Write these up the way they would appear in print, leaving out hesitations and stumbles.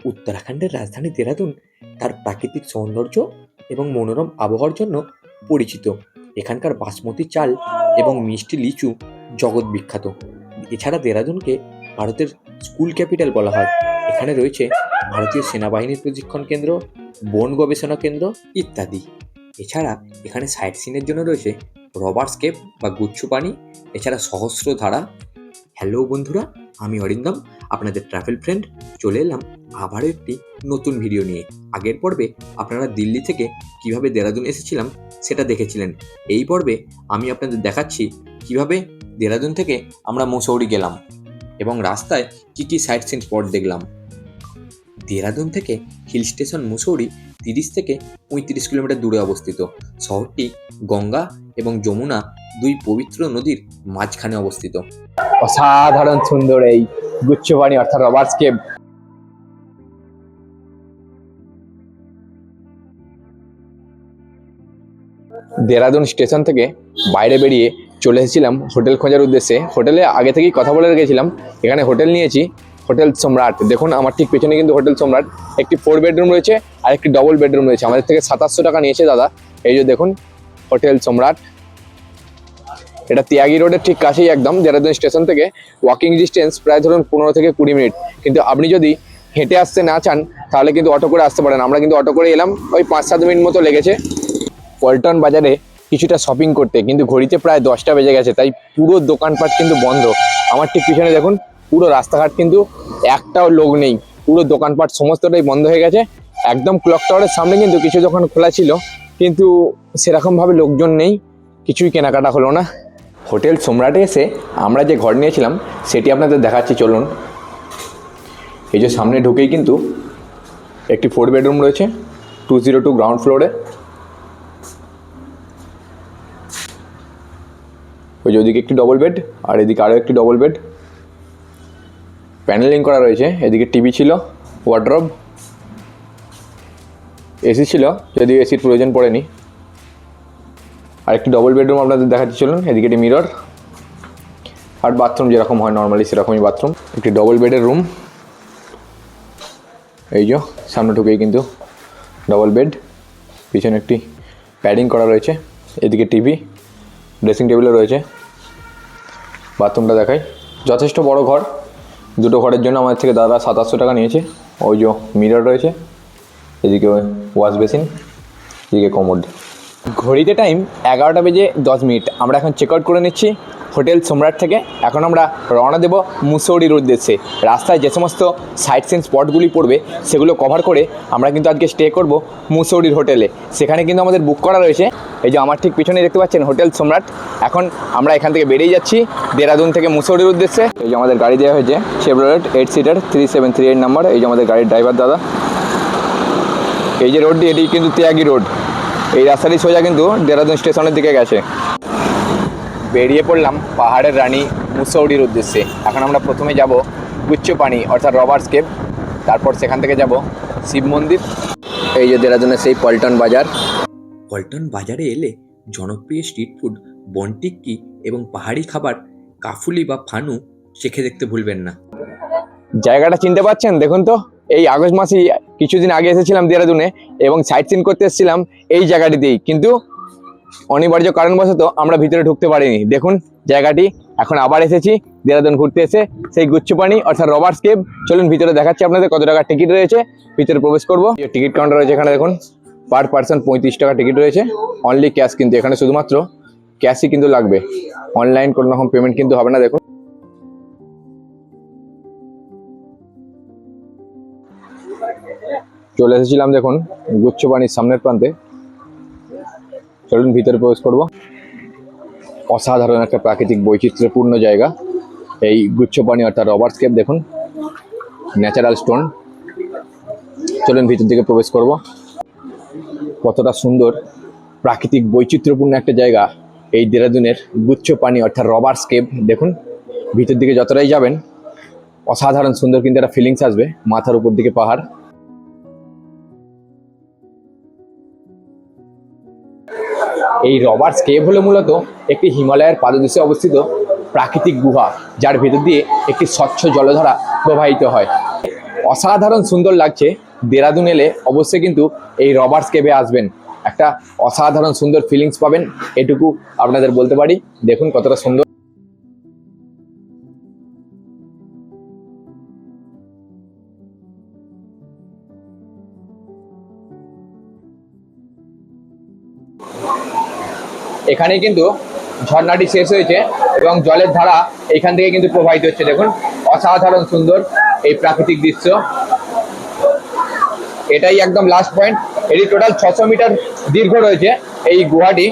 উত্তরাখণ্ডের রাজধানী দেরাদুন তার প্রাকৃতিক সৌন্দর্য এবং মনোরম আবহাওয়ার জন্য পরিচিত। এখানকার বাসমতি চাল এবং মিষ্টি লিচু জগৎ বিখ্যাত। এছাড়া দেরাদুনকে ভারতের স্কুল ক্যাপিটাল বলা হয়। এখানে রয়েছে ভারতীয় সেনাবাহিনীর প্রশিক্ষণ কেন্দ্র, বন গবেষণা কেন্দ্র ইত্যাদি। এছাড়া এখানে সাইট সিনের জন্য রয়েছে রবার্টস কেভ বা গুচ্ছ পানি, এছাড়া সহস্রধারা। হ্যালো বন্ধুরা, আমি অরিন্দম, আপনাদের ট্রাভেল ফ্রেন্ড। চলে এলাম আবারও একটি নতুন ভিডিও নিয়ে। আগের পর্বে আপনারা দিল্লি থেকে কিভাবে দেরাদুন এসেছিলাম সেটা দেখেছিলেন। এই পর্বে আমি আপনাদের দেখাচ্ছি কিভাবে দেরাদুন থেকে আমরা মুসৌরি গেলাম এবং রাস্তায় কি কি সাইট সিন স্পট দেখলাম। দেরাদুন থেকে হিল স্টেশন মুসৌরি 30 থেকে 35 কিলোমিটার দূরে অবস্থিত। শহরটি গঙ্গা এবং যমুনা দুই পবিত্র নদীর মাঝখানে অবস্থিত। অসাধারণ সুন্দর এই গুচ্ছ পানি অর্থাৎ রবার্টস কেভ। দেরাদুন স্টেশন থেকে বাইরে বেরিয়ে চলে এসেছিলাম হোটেল খোঁজার উদ্দেশ্যে। হোটেলে আগে থেকেই কথা বলে রেখেছিলাম। এখানে হোটেল নিয়েছি হোটেল সম্রাট। দেখুন আমার ঠিক পেছনে কিন্তু হোটেল সম্রাট। একটি 4 বেডরুম রয়েছে আর একটি ডবল বেডরুম রয়েছে। আমাদের থেকে 2700 টাকা নিয়েছে দাদা। এই যে দেখুন হোটেল সম্রাট। এটা তিয়াগি রোডের ঠিক কাছেই একদম। দেরাদুন স্টেশন থেকে ওয়াকিং ডিস্টেন্স প্রায় ধরুন 15 থেকে 20 মিনিট। কিন্তু আপনি যদি হেঁটে আসতে না চান তাহলে কিন্তু অটো করে আসতে পারেন। আমরা কিন্তু অটো করে এলাম, ওই 5-7 মিনিট মতো লেগেছে পল্টন বাজারে কিছুটা শপিং করতে। কিন্তু ঘড়িতে প্রায় 10টা বেজে গেছে, তাই পুরো দোকানপাট কিন্তু বন্ধ। আমার ঠিক পিছনে দেখুন পুরো রাস্তাঘাট কিন্তু একটাও লোক নেই, পুরো দোকানপাট সমস্তটাই বন্ধ হয়ে গেছে। একদম ক্লক টাওয়ারের সামনে কিন্তু কিছু দোকান খোলা ছিল, কিন্তু সেরকমভাবে লোকজন নেই, কিছুই কেনাকাটা হলো না। হোটেল সম্রাটে এসে আমরা যে ঘর নিয়েছিলাম সেটি আপনাদের দেখাচ্ছি, চলুন। এই যে সামনে ঢুকেই কিন্তু একটি 4 বেডরুম রয়েছে 202 গ্রাউন্ড ফ্লোরে। ওই যে ওদিকে একটি ডবল বেড আর এদিকে আরও একটি ডবল বেড, প্যানেলিং করা রয়েছে। এদিকে টিভি ছিল, ওয়ার্ড্রব, এসি ছিল, যদিও এসির প্রয়োজন পড়েনি। আর একটি ডবল বেডরুম আপনাদের দেখাচ্ছি, চলুন। এদিকে একটি মিরর আর বাথরুম যেরকম হয় নর্মালি সেরকমই বাথরুম। একটি ডবল বেডের রুম। এই যে সামনে ঢুকেই কিন্তু ডবল বেড, পিছনে একটি প্যাডিং করা রয়েছে। এদিকে টিভি, ড্রেসিং টেবিলও রয়েছে। বাথরুমটা দেখাই, যথেষ্ট বড় ঘর। দুটো ঘরের জন্য আমাদের থেকে দাদা 2700 টাকা নিয়েছে। ওই যে মিরর রয়েছে, এদিকে ওয়াশ বেসিন, এদিকে কমোড। ঘড়িতে টাইম 11টা বেজে 10 মিনিট। আমরা এখন চেক আউট করে নিচ্ছি হোটেল সম্রাট থেকে। এখন আমরা রওনা দেব মুসৌরির উদ্দেশ্যে। রাস্তায় যে সমস্ত সাইট সিন স্পটগুলি পড়বে সেগুলো কভার করে আমরা কিন্তু আজকে স্টে করব মুসৌরির হোটেলে। সেখানে কিন্তু আমাদের বুক করা রয়েছে। এই যে আমার ঠিক পিছনে দেখতে পাচ্ছেন হোটেল সম্রাট। এখন আমরা এখান থেকে বেরিয়ে যাচ্ছি দেরাদুন থেকে মুসৌরির উদ্দেশ্যে। এই যে আমাদের গাড়ি দেওয়া হয়েছে শেভরলেট 8 সিটার 3738 নাম্বার। এই যে আমাদের গাড়ির ড্রাইভার দাদা। এই যে রোডটি, এটি কিন্তু তিয়াগি রোড। এই রাস্তাটি সোজা কিন্তু দেরাদুন স্টেশনের দিকে গেছে। বেরিয়ে পড়লাম পাহাড়ের রানী মুসৌরির উদ্দেশ্যে। এখন আমরা প্রথমে যাব গুচ্ছ পানি অর্থাৎ রবার্টস কেভ, তারপর সেখান থেকে যাব শিব মন্দির। এই যে দেরাদুনের সেই পল্টন বাজার। পল্টন বাজারে এলে জনপ্রিয় স্ট্রিট ফুড বন টিক্কি এবং পাহাড়ি খাবার কাফুলি বা ফানু চেখে দেখতে ভুলবেন না। জায়গাটা চিনতে পারছেন? দেখুন তো, এই আগস্ট মাসে কিছুদিন আগে এসেছিলাম দেরাদুনে এবং সাইট সিন করতে এসেছিলাম এই জায়গাটিতেই, কিন্তু অনিবার্য কারণবশত আমরা ভিতরে ঢুকতে পারিনি। দেখুন জায়গাটি। এখন আবার এসেছি দেরাদুন ঘুরতে এসে সেই গুচ্ছ পানি অর্থাৎ রবার্টস কেভ। চলুন ভিতরে দেখাচ্ছি আপনাদের কত টাকা টিকিট রয়েছে। ভিতরে প্রবেশ করব। টিকিট কাউন্টার রয়েছে এখানে, দেখুন পার পার্সন 35 টাকা টিকিট রয়েছে। অনলি ক্যাশ, কিন্তু এখানে শুধুমাত্র ক্যাশই কিন্তু লাগবে, অনলাইন কোনো রকম পেমেন্ট কিন্তু হবে না। দেখুন চলে এসেছিলাম দেখুন গুচ্ছ পানির সামনের প্রান্তে। চলুন ভিতরে প্রবেশ করব। অসাধারণ একটা প্রাকৃতিক বৈচিত্র্যপূর্ণ জায়গা এই গুচ্ছ পানি অর্থাৎ রবার্টস কেভ। দেখুন ন্যাচারাল স্টোন। চলুন ভিতর দিকে প্রবেশ করব। কতটা সুন্দর প্রাকৃতিক বৈচিত্র্যপূর্ণ একটা জায়গা এই দেরাদুনের গুচ্ছ পানি অর্থাৎ রবার্টস কেভ। দেখুন ভিতর দিকে যতটাই যাবেন অসাধারণ সুন্দর কিন্তু একটা ফিলিংস আসবে। মাথার উপর দিকে পাহাড়। এই রবার্টস কেভ হলো মূলত একটি হিমালয়ের পাদদেশে অবস্থিত প্রাকৃতিক গুহা, যার ভেতর দিয়ে একটি স্বচ্ছ জলধারা প্রবাহিত হয়। অসাধারণ সুন্দর লাগছে। দেরাদুন এলে অবশ্যই কিন্তু এই রবার্টস কেভে আসবেন, একটা অসাধারণ সুন্দর ফিলিংস পাবেন, এটুকু আপনাদের বলতে পারি। দেখুন কতটা সুন্দর। এখানে কিন্তু ঝর্ণাটি শেষ হয়েছে এবং জলের ধারা এখান থেকে কিন্তু প্রবাহিত হচ্ছে। দেখুন অসাধারণ সুন্দর এই প্রাকৃতিক দৃশ্য। এটাই একদম লাস্ট পয়েন্ট। এটি টোটাল 600 মিটার দীর্ঘ রয়েছে এই গুহাটি।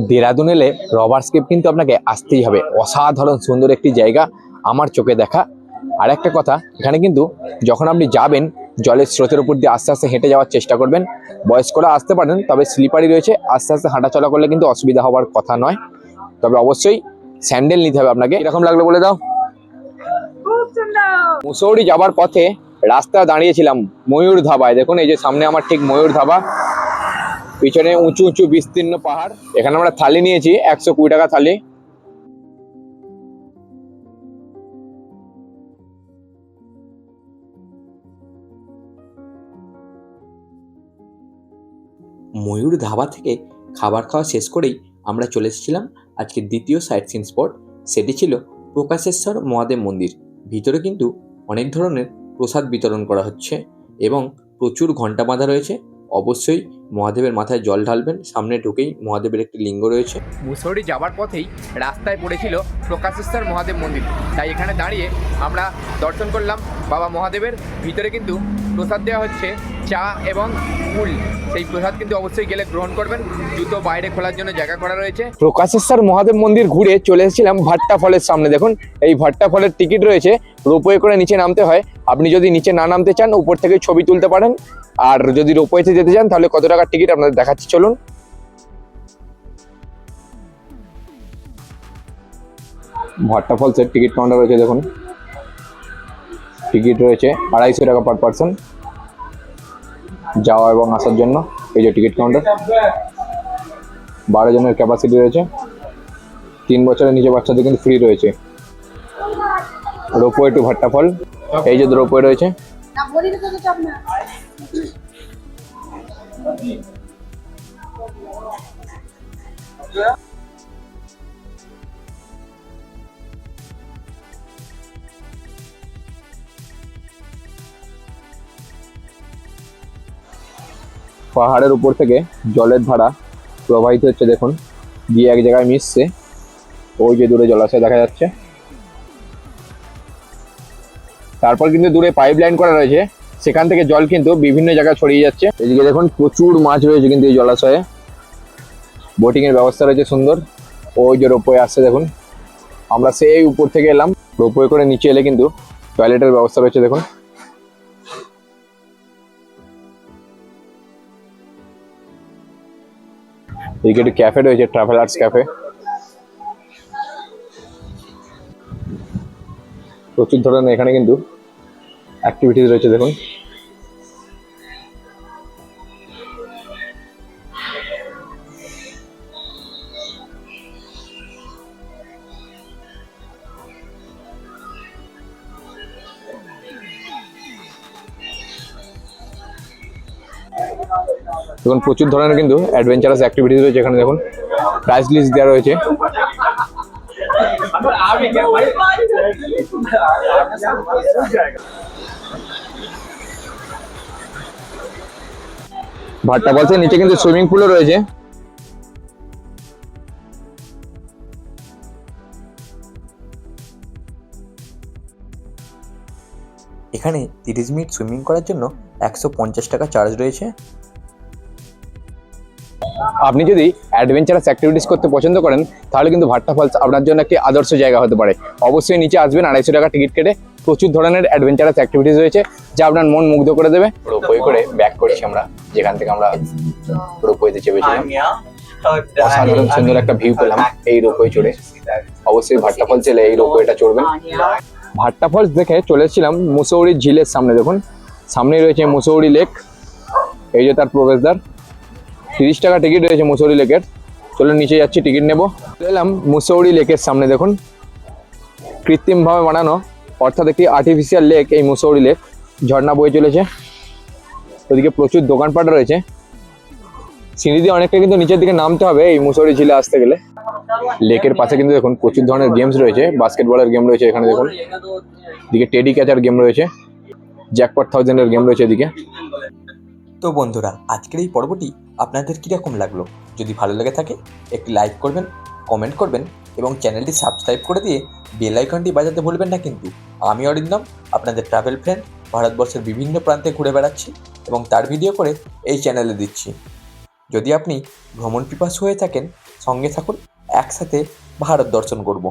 দেরাদুন এলে রবার্টস কেভ কিন্তু আপনাকে আসতেই হবে। অসাধারণ সুন্দর একটি জায়গা, আমার চোখে দেখা। আর একটা কথা, এখানে কিন্তু যখন আপনি যাবেন জলের স্রোতের উপর দিয়ে আস্তে আস্তে হেঁটে যাওয়ার চেষ্টা করবেন। বয়স্করা আসতে পারেন, তবে স্লিপারি রয়েছে, আস্তে আস্তে হাঁটাচলা করলে কিন্তু অসুবিধা হওয়ার কথা নয়। তবে অবশ্যই স্যান্ডেল নিতে হবে আপনাকে। এরকম লাগলো বলে দাও। মুসৌরি যাবার পথে রাস্তা দাঁড়িয়েছিলাম ময়ূর ধাবায়। দেখুন এই যে সামনে আমার ঠিক ময়ূর ধাবা, পিছনে উঁচু উঁচু বিস্তীর্ণ পাহাড়। এখানে আমরা থালি নিয়েছি 120 টাকা থালি। ময়ূর ধাবা থেকে খাবার খাওয়া শেষ করেই আমরা চলে এসেছিলাম আজকে দ্বিতীয় সাইট সিন স্পট। সেটি ছিল প্রকাশেশ্বর মহাদেব মন্দির। ভিতরে কিন্তু অনেক ধরনের প্রসাদ বিতরণ করা হচ্ছে এবং প্রচুর ঘন্টা বাঁধা রয়েছে। অবশ্যই মহাদেবের মাথায় জল ঢালবেন। সামনে ঢুকেই মহাদেবের একটি লিঙ্গ রয়েছে। মুসৌরি যাবার পথেই রাস্তায় পড়েছিল প্রকাশেশ্বর মহাদেব মন্দির, তাই এখানে দাঁড়িয়ে আমরা দর্শন করলাম বাবা মহাদেবের। ভিতরে কিন্তু প্রসাদ দেওয়া হচ্ছে, চা এবং ফুল। সেই প্রসাদ কিন্তু অবশ্যই গেলে গ্রহণ করবেন। জুতো বাইরে খোলার জন্য জায়গা করা রয়েছে। প্রকাশেশ্বর মহাদেব মন্দির ঘুরে চলে এসেছিলাম ভাট্টা ফলের সামনে। দেখুন এই ভাট্টা ফলের টিকিট রয়েছে, রোপওয়ে করে নিচে নামতে হয়। আপনি যদি নিচে না নামতে চান উপর থেকে ছবি তুলতে পারেন, আর যদি রোপওয়েতে যেতে চান তাহলে কত টাকার টিকিট আপনাদের দেখাচ্ছি, চলুন। ভাট্টা ফলসের টিকিট কাউন্টার রয়েছে। দেখুন টিকিট রয়েছে 250 টাকা পার পার্সন যাওয়া এবং আসার জন্য। এই যে টিকিট কাউন্টার, 12 জনের ক্যাপাসিটি রয়েছে। 3 বছরের নিচে বাচ্চাদের কিন্তু ফ্রি রয়েছে। রোপওয়ে টু ভাট্টা ফল, এই যে রোপওয়ে রয়েছে। পাহাড়ের উপর থেকে জলের ধারা প্রবাহিত হচ্ছে। দেখুন গিয়ে এক জায়গায় মিশছে, ওই যে দূরে জলাশয় দেখা যাচ্ছে। তারপর কিন্তু দূরে পাইপ লাইন করা রয়েছে, সেখান থেকে জল কিন্তু বিভিন্ন জায়গায় ছড়িয়ে যাচ্ছে। এদিকে দেখুন প্রচুর মাছ রয়েছে কিন্তু এই জলাশয়ে। বোটিং এর ব্যবস্থা রয়েছে সুন্দর। ওই যে রোপওয়ে আসছে, দেখুন আমরা সেই উপর থেকে এলাম। রোপওয়ে করে নিচে এলে কিন্তু টয়লেটের ব্যবস্থা রয়েছে। দেখুন এদিকে একটি ক্যাফে রয়েছে, ট্রাভেলার্স ক্যাফে। প্রচুর ধরনের এখানে কিন্তু অ্যাক্টিভিটিস রয়েছে। দেখুন দেখুন প্রচুর ধরনের কিন্তু অ্যাডভেঞ্চারাস অ্যাক্টিভিটিস রয়েছে এখানে। দেখুন প্রাইস লিস্ট দেওয়া রয়েছে। ভাট্টা ফলসের নিচে কিন্তু সুইমিং পুলও রয়েছে। এখানে 30 মিনিট সুইমিং করার জন্য 150 টাকা চার্জ রয়েছে। আপনি যদি অ্যাডভেঞ্চারাস অ্যাক্টিভিটিস করতে পছন্দ করেন তাহলে কিন্তু ভাট্টা ফলস আপনার জন্য একটি আদর্শ জায়গা হতে পারে। অবশ্যই নিচে আসবেন, 250 টাকা টিকিট কেটে। প্রচুর ধরনের অ্যাডভেঞ্চারাস অ্যাক্টিভিটিস রয়েছে যা আপনার মন মুগ্ধ করে দেবে। রোপওয়ে করে ব্যাক করছি আমরা, যেখান থেকে আমরা রোপওয়েতে চেপেছিলাম। অসাধারণ সুন্দর একটা ভিউ পেলাম এই রোপওয়ে চড়ে। অবশ্যই ভাট্টা ফলস এলে এই রোপওয়েটা চড়বেন। ভাট্টা ফলস দেখে চলে এসেছিলাম মুসৌরি ঝিলের সামনে। দেখুন সামনেই রয়েছে মুসৌরি লেক, এই যে তার প্রবেশদ্বার। 30 টাকা টিকিট রয়েছে মুসৌরি লেকের। চলো নিচে যাচ্ছি, টিকিট নেবো। এলাম মুসৌরি লেকের সামনে। দেখুন কৃত্রিমভাবে বানানো, অর্থাৎ একটি আর্টিফিশিয়াল লেক এই মুসৌরি লেক। ঝর্ণা বয়ে চলেছে, ওদিকে প্রচুর দোকানপাট রয়েছে। সিঁড়ি দিয়ে অনেকটা কিন্তু নিচের দিকে নামতে হবে এই মুসৌরি ঝিলে আসতে গেলে। লেকের পাশে কিন্তু দেখুন প্রচুর ধরনের গেমস রয়েছে, বাস্কেটবলের গেম রয়েছে এখানে দেখুন, এদিকে টেডি ক্যাচার গেম রয়েছে, জ্যাকপট 1000-এর গেম রয়েছে এদিকে। তো বন্ধুরা, আজকের এই পর্বটি আপনাদের কীরকম লাগলো? যদি ভালো লেগে থাকে একটি লাইক করবেন, কমেন্ট করবেন এবং চ্যানেলটি সাবস্ক্রাইব করে দিয়ে বেল আইকনটি বাজাতে ভুলবেন না কিন্তু। আমি অরিন্দম, আপনাদের ট্রাভেল ফ্রেন্ড, ভারতবর্ষের বিভিন্ন প্রান্তে ঘুরে বেড়াচ্ছি এবং তার ভিডিও করে এই চ্যানেলে দিচ্ছি। যদি আপনি ভ্রমণ পিপাসু হয়ে থাকেন, সঙ্গে থাকুন, একসাথে ভারত দর্শন করব।